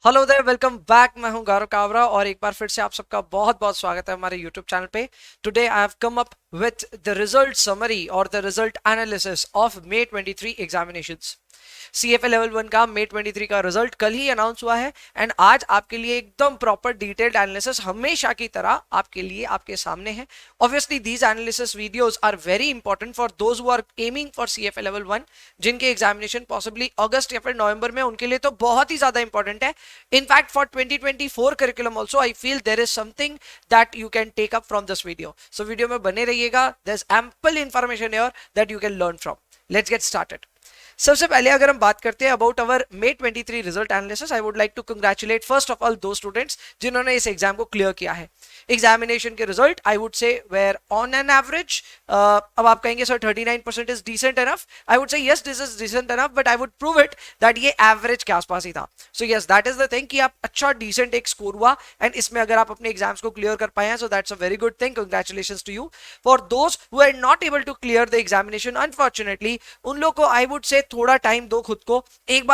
Hello there, welcome back. मैं हूं गौरव कावरा और एक बार फिर से आप सबका बहुत बहुत स्वागत है हमारे यूट्यूब चैनल पे। Today I have come up with the result summary और the result analysis of May 23 examinations. CFA level 1 का मे 23 का रिजल्ट कल ही अनाउंस हुआ है एंड आज आपके लिए एकदम प्रॉपर डिटेल्ड एनालिसिस हमेशा की तरह आपके लिए आपके सामने है। Obviously these analysis videos are very important for those who are aiming for CFA level 1, जिनके एग्जामिनेशन पॉसिबली अगस्त या फिर नवंबर में, उनके लिए तो बहुत ही ज्यादा इंपॉर्टेंट है। In fact for 2024 curriculum also I feel there is something that you can take up from this video. So video में बने रहिएगा, देयर इज एम्पल इंफॉर्मेशन हियर दैट यू कैन लर्न फ्रॉम। Let's get started. सबसे पहले अगर हम बात करते हैं about our May 23 result analysis, I would like to congratulate first of all those students जिन्होंने इस एग्जाम को क्लियर किया है। एग्जामिनेशन के result I would say where on an average, अब आप कहेंगे sir 39% is decent enough. I would say yes this is decent enough, but I would prove it that ये एवरेज के आसपास ही था। So yes that is the thing कि आप अच्छा डिसेंट एक स्कोर हुआ एंड इसमें अगर आप अपने एग्जाम्स को क्लियर कर पाए हैं, so that's a very good thing. Congratulations to you. For those who are not able to clear the examination unfortunately, उन लोग को आई वुड से थोड़ा टाइम दो खुद को। एक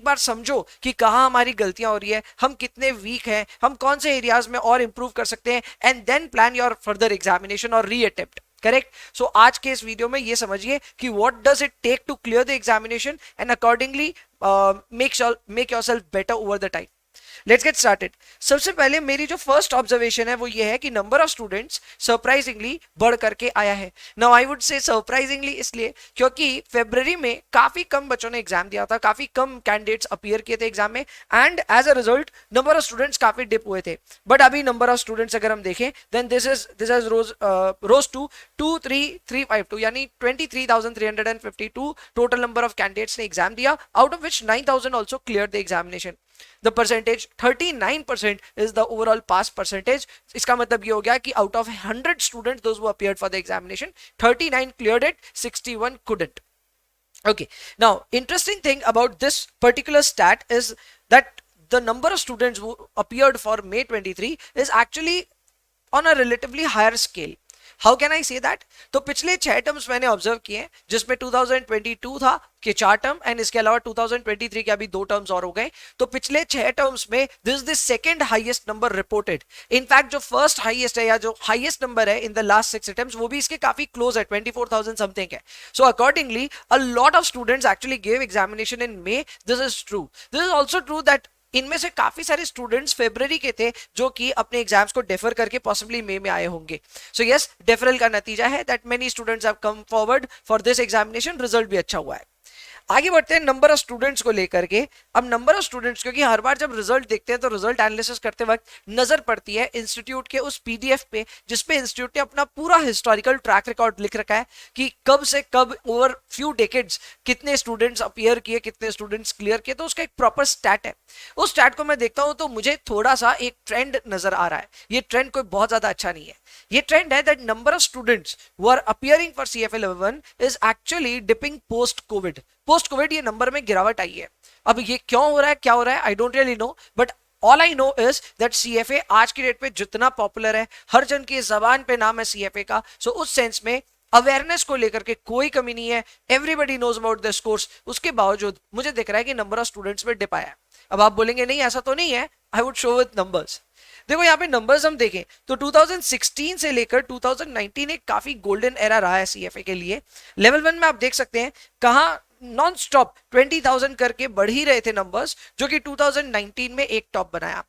बार समझो कि कहां हमारी गलतियां हो रही है, हम कितने वीक हैं, हम कौन से एरियाज में और इंप्रूव कर सकते हैं, and then plan your further examination और री अटेम्प्ट। करेक्ट। सो आज के इस वीडियो में ये समझिए कि what does it take to clear the examination and accordingly make yourself better over the time. Let's get started. सबसे पहले मेरी जो फर्स्ट ऑब्जर्वेशन है वो ये है कि नंबर ऑफ स्टूडेंट्स सरप्राइजिंगली बढ़ करके आया है। नाउ आई वुड से सरप्राइजिंगली इसलिए क्योंकि फरवरी में काफी कम बच्चों ने एग्जाम दिया था, काफी कम कैंडिडेट्स अपीयर किए थे एग्जाम में, and as a result number of students काफी डिप हुए थे। बट अभी नंबर ऑफ स्टूडेंट्स अगर हम देखें then this is rose to 2352, यानी 23,352 टोटल नंबर ऑफ कैंडिडेट्स ने एग्जाम दिया, out of which 9,000 also clear the examination. The percentage 39% is the overall pass percentage. इसका मतलब ये हो गया कि out of 100 students those who appeared for the examination, 39 cleared it, 61 couldn't. Okay, now interesting thing about this particular stat is that the number of students who appeared for May 23 is actually on a relatively higher scale. How can I say that? तो पिछले 6 terms मैंने observe किए जिसमें 2022 था कि 4 term and इसके अलावा 2023 के अभी 2 टर्म्स और हो गए। तो पिछले 6 टर्म्स में this is the second highest number reported. In fact जो फर्स्ट हाईएस्ट है या जो हाईएस्ट नंबर है इन द लास्ट 6 अटेम्प्ट्स वो भी इसके काफी क्लोज है, 24,000 समथिंग है। So accordingly a lot of students actually give examination in may. This is true. This is also true that इनमें से काफी सारे स्टूडेंट्स फरवरी के थे जो कि अपने एग्जाम्स को डेफर करके पॉसिबली मई में आए होंगे। सो यस, डेफरल का नतीजा है that many students have come forward for this examination. Result भी अच्छा हुआ है। आगे बढ़ते हैं नंबर ऑफ स्टूडेंट्स को लेकर के। अब नंबर ऑफ स्टूडेंट्स, क्योंकि हर बार जब रिजल्ट देखते हैं तो रिजल्ट एनालिसिस करते वक्त नजर पड़ती है इंस्टीट्यूट के उस पीडीएफ पे जिसपे इंस्टीट्यूट ने अपना पूरा हिस्टोरिकल ट्रैक रिकॉर्ड लिख रखा है कि कब से कब ओवर फ्यू डेकेड्स कितने स्टूडेंट्स अपीयर किए, कितने स्टूडेंट्स क्लियर किए। तो उसका एक प्रॉपर स्टैट है। उस स्टैट को मैं देखता हूं तो मुझे थोड़ा सा एक ट्रेंड नजर आ रहा है। ये ट्रेंड कोई बहुत ज्यादा अच्छा नहीं है। ये ट्रेंड है that number of students who are appearing for CFA level 1 is actually dipping post covid. Post covid ये नंबर में गिरावट आई है। अब ये क्यों हो रहा है, क्या हो रहा है, I don't really know, but all I know is that CFA आज की डेट पे जितना पॉपुलर है, हर जन की जबान पे नाम है सीएफए का। सो उस सेंस में अवेयरनेस को लेकर के कोई कमी नहीं है। Everybody knows about this course. उसके बावजूद मुझे दिख रहा है कि नंबर ऑफ स्टूडेंट्स में डिप आया है। अब आप बोलेंगे नहीं ऐसा तो नहीं है, I would show with numbers. देखो यहाँ पे नंबर्स हम देखें तो 2016 से लेकर 2019 एक काफी गोल्डन एरा रहा है सीएफए के लिए। लेवल 1 में आप देख सकते हैं कहां नॉन स्टॉप 20,000 करके बढ़ ही रहे थे नंबर्स, जो कि 2019 में एक टॉप बनाया।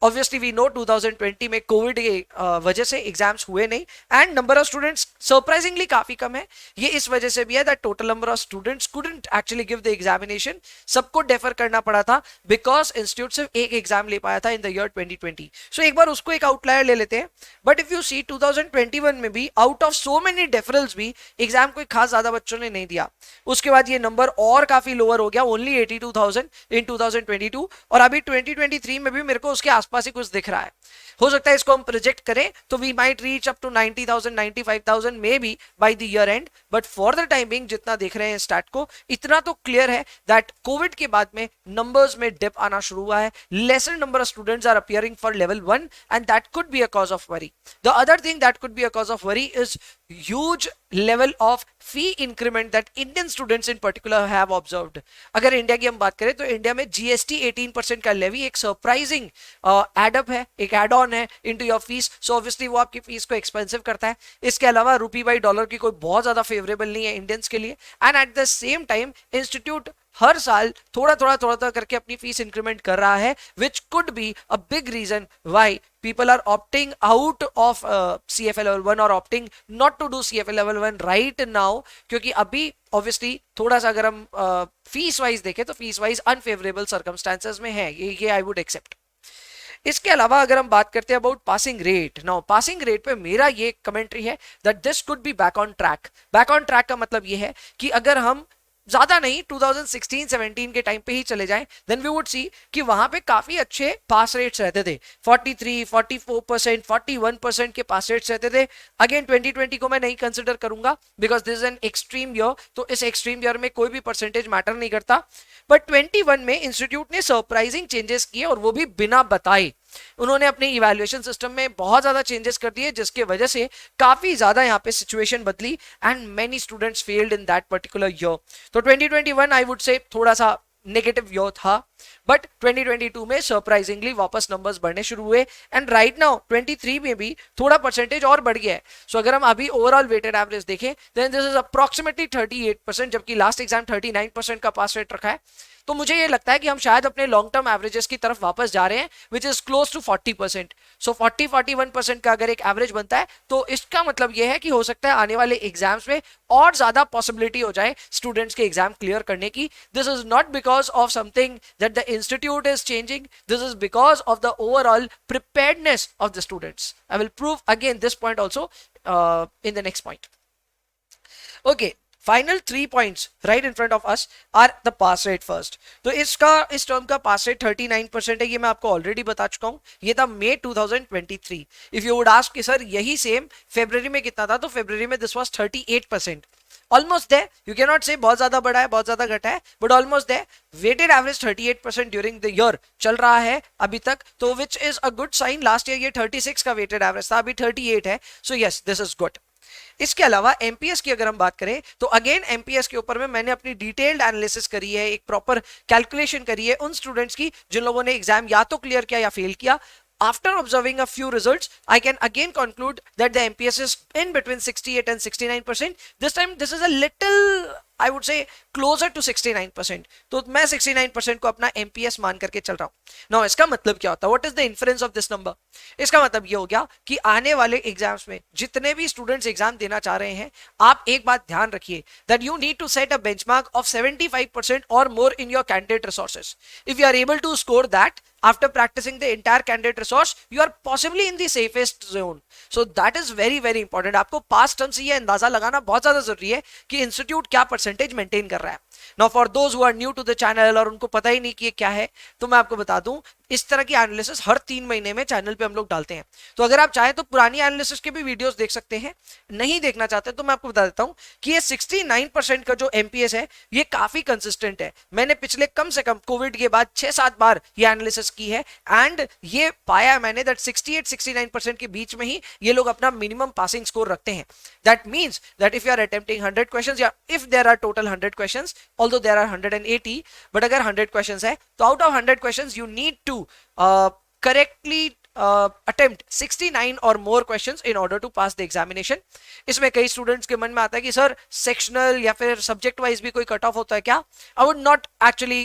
ऑब्वियसली वी नो 2020 में कोविड की वजह से एग्जाम्स हुए नहीं and number of students surprisingly काफी कम है। ये इस वजह से भी है that total number of students couldn't actually give the examination. सबको डेफर करना पड़ा था बिकॉज इंस्टीट्यूट सिर्फ एक एग्जाम ले पाया था इन द ईयर 2020। सो एक बार उसको एक आउटलायर ले लेते हैं। बट इफ यू सी 2021 में भी आउट ऑफ सो मेनी डेफरल्स भी एग्जाम कोई खास ज्यादा बच्चों ने नहीं दिया। उसके बाद ये नंबर और काफी लोअर हो गया, ओनली 82,000 इन 2022, और अभी 2023 में भी मेरे को उसके आसपास ही कुछ दिख रहा है। हो सकता है इसको हम प्रोजेक्ट करें तो we might reach up to 90,000 95,000 may be by the year end. But for the time being जितना देख रहे हैं स्टार्ट को, इतना तो क्लियर है दैट कोविड के बाद में नंबर्स में डिप आना शुरू हुआ है। Lesser number of students are appearing for level 1 and that could be a cause of worry. The other thing that could be a cause of worry is huge level of fee increment that Indian students in particular have observed. अगर India की हम बात करें तो India में GST 18% का levy एक surprising add up है, एक एड ऑन है into your fees. So obviously वो आपकी फीस को एक्सपेंसिव करता है. इसके अलावा रूपी बाई डॉलर की कोई बहुत ज्यादा फेवरेबल नहीं है इंडियंस के लिए. And at the same time institute हर साल थोड़ा करके अपनी फीस इंक्रीमेंट कर रहा है, which could be a big reason why people are opting out of CFA level 1 और opting not to do CFA level 1 right now, क्योंकि अभी obviously थोड़ा सा अगर हम फीस वाइज देखें तो फीस वाइज अनफेवरेबल सर्कमस्टांसेस में है, ये आई वुड एक्सेप्ट. इसके अलावा अगर हम बात करते हैं about passing rate, now passing rate पे मेरा ये कमेंट्री है that this could be back on track. Back on track का मतलब ये है कि अगर हम ज्यादा नहीं 2016-17 के टाइम पे ही चले जाएं, देन वी वुड सी कि वहां पे काफी अच्छे पास रेट्स रहते थे. 43, 44%, 41% के पास रेट्स रहते थे. अगेन 2020 को मैं नहीं कंसिडर करूंगा because this is an extreme year, तो इस एक्सट्रीम ईयर में कोई भी परसेंटेज मैटर नहीं करता. बट 21 में इंस्टीट्यूट ने सरप्राइजिंग चेंजेस किए और वो भी बिना बताए. उन्होंने अपने इवैल्यूएशन सिस्टम में बहुत ज्यादा चेंजेस कर दिए जिसके वजह से काफी ज्यादा यहाँ पे सिचुएशन बदली and many students failed in that particular year. तो 2021 आई वुड से थोड़ा सा नेगेटिव ईयर था, बट 2022 में सरप्राइजिंगली वापस नंबर्स बढ़ने शुरू हुए एंड राइट नाउ 23 में भी थोड़ा परसेंटेज और बढ़ गया है. सो अगर हम अभी ओवरऑल वेटेड एवरेज देखें देन दिस इज अप्रोक्सीमेटली 38%, जबकि लास्ट एग्जाम 39% का पास रेट रखा है. तो मुझे ये लगता है कि हम शायद अपने लॉन्ग टर्म एवरेजेस की तरफ वापस जा रहे हैं विच इज क्लोज टू 40%. सो 40-41% का अगर एक एवरेज बनता है तो इसका मतलब ये है कि हो सकता है आने वाले एग्जाम्स में और ज्यादा पॉसिबिलिटी हो जाए स्टूडेंट्स के एग्जाम क्लियर करने की. This is not because of something that the institute is changing, this is because of the overall preparedness of the students. I will prove again this point also in the next point. Okay, final 3 points right in front of us are the pass rate first. तो इस term का पास rate 39% है, ये मैं आपको already बता चुका हूं. ये था मई 2023. इफ यू वुड आस्क कि सर यही सेम फरवरी में कितना था, तो फरवरी में this was 38%. Almost there, you can not say बहुत ज्यादा बढ़ा है बहुत ज्यादा घटा है, but almost there. Weighted average 38% during the year चल रहा है अभी तक, तो which is a good sign. Last year ये 36 का वेटेड एवरेज था, अभी 38 है. So yes, this is good. इसके अलावा एमपीएस की अगर हम बात करें तो अगेन एमपीएस के ऊपर में मैंने अपनी डिटेल्ड एनालिसिस करी है, एक प्रॉपर कैलकुलेशन करी है उन स्टूडेंट्स की जिन लोगों ने एग्जाम या तो क्लियर किया या फेल किया. After observing a few results, I can again conclude that the MPS is in between 68 and 69%. This time, this is a little, I would say, closer to 69%. तो मैं 69% को अपना MPS मान करके चल रहा हूँ. Now, इसका मतलब क्या होता है? What is the inference of this number? इसका मतलब ये हो गया कि आने वाले एग्जाम्स में जितने भी स्टूडेंट्स एग्जाम देना चाह रहे हैं, आप एक बात ध्यान रखिए that you need to set a benchmark of 75% or more in your candidate resources. If you are able to score that, after practicing the entire candidate resource, you are possibly in the safest zone. So that is very very important. आपको past term से ये अंदाजा लगाना बहुत ज्यादा जरूरी है कि इंस्टीट्यूट क्या परसेंटेज मेंटेन कर रहा है. Now for those who are new to the channel और उनको पता ही नहीं कि ये क्या है, तो मैं आपको बता दूं इस तरह की एनालिसिस हर 3 महीने में चैनल पे हम लोग डालते हैं. तो अगर आप चाहें तो पुरानी एनालिसिस के भी वीडियोस देख सकते हैं. नहीं देखना चाहते तो मैं आपको बता देता हूं कि ये 69% का जो एमपीएस है ये काफी कंसिस्टेंट है. मैंने पिछले कम से कम कोविड के बाद 6-7 बार ये एनालिसिस की है एंड ये पाया मैंने दैट 68-69% के बीच में ही ये लोग अपना मिनिमम पासिंग स्कोर रखते हैं. That means that if you are attempting 100 questions या if there are total 100 questions, although there are 180, but अगर 100 questions है तो out of 100 questions you need to correctly attempt 69 or more questions in order to pass the examination. इसमें कई students के मन में आता है कि सर सेक्शनल या फिर सब्जेक्ट वाइज भी कोई कट ऑफ होता है क्या? I would not actually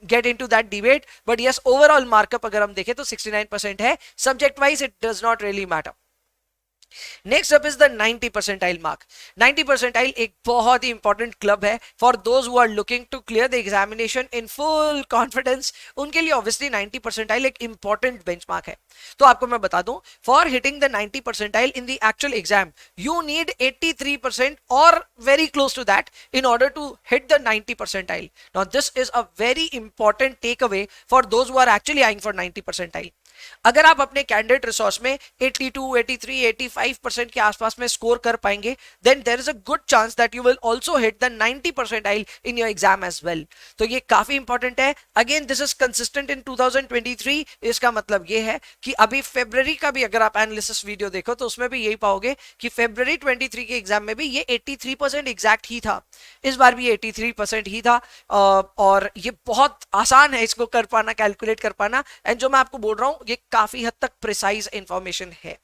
get into that debate, but yes, overall markup अगर हम देखें तो 69% है. Subject wise it does not really matter. Next up is the 90 percentile mark. 90 percentile एक बहुत ही important club है for those who are looking to clear the examination in full confidence. उनके लिए obviously 90 percentile एक important benchmark है. तो आपको मैं बता दूं, for hitting the 90 percentile in the actual exam, you need 83% or very close to that in order to hit the 90 percentile. Now this is a very important takeaway for those who are actually eyeing for 90 percentile. अगर आप अपने candidate resource में 82, 83, 85% के आसपास में score कर पाएंगे, then there is a good chance that you will also hit the 90 percentile in your exam as well. तो ये काफी इंपॉर्टेंट है। Again this is consistent in 2023। इसका मतलब ये है कि अभी फेब्रवरी का भी अगर आप एनालिसिस वीडियो देखो तो उसमें भी यही पाओगे कि फेब्रवरी 23 के एग्जाम में भी ये 83% एग्जैक्ट ही था, इस बार भी 83% ही था। और ये बहुत आसान है इसको कर पाना, कैलकुलेट कर पाना। एंड जो मैं आपको बोल रहा हूं ये काफी हद तक प्रिसाइज इंफॉर्मेशन है।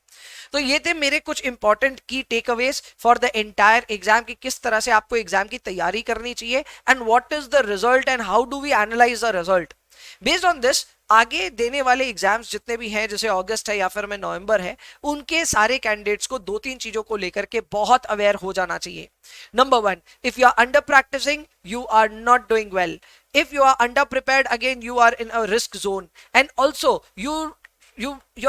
तो ये थे मेरे कुछ important key takeaways for the entire exam की किस तरह से आपको एग्जाम की तैयारी करनी चाहिए and what is the result and how do we analyze the result. Based on this आगे देने वाले एग्जाम्स जितने भी हैं, जैसे अगस्त है या फिर में नवंबर है, उनके सारे कैंडिडेट्स को दो तीन चीजों को लेकर के बहुत अवेयर हो जाना चाहिए। Number one, if you are under practicing you are not doing well. If you are under prepared, again you are in a risk zone. And also you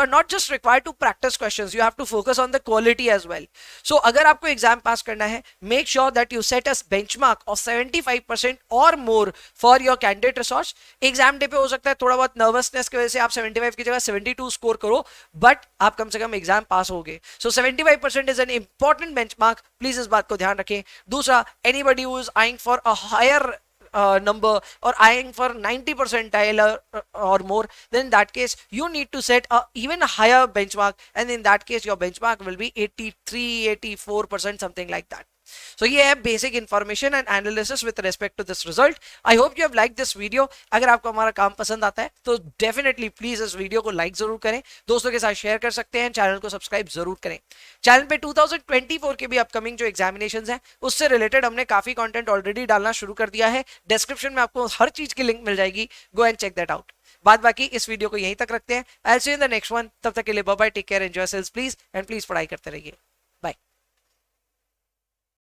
are not just required to practice questions, you have to focus on the quality as well. So अगर आपको exam पास करना है, make sure that you set a benchmark of 75% or more for your candidate resource. Exam day पे हो सकता है थोड़ा बहुत नर्वसनेस की वजह से आप 75 की जगह 72 स्कोर करो, बट आप कम से कम एग्जाम पास होगे। So 75% is an important benchmark, please इस बात को ध्यान रखें। दूसरा, anybody who is eyeing for a higher number or eyeing for 90 percentile or more, then in that case you need to set a even higher benchmark, and in that case your benchmark will be 83, 84%, something like that. So ये है basic information and analysis with respect to this result. I hope you have like this video. अगर आपको हमारा काम पसंद आता है तो डेफिनेटली प्लीज इस वीडियो को लाइक जरूर करें, दोस्तों के साथ शेयर कर सकते हैं, चैनल को सब्सक्राइब जरूर करें। चैनल पे 2024 के भी अपकमिंग जो एग्जामिनेशंस हैं उससे रिलेटेड हमने काफी कंटेंट ऑलरेडी डालना शुरू कर दिया है। डिस्क्रिप्शन में आपको हर चीज की लिंक मिल जाएगी, go and check that out. बाद बाकी इस वीडियो को यहीं तक रखते हैं। I will see you in the next one. तब तक के लिए bye bye, take care, enjoy sales please, and please पढ़ाई करते रहिए।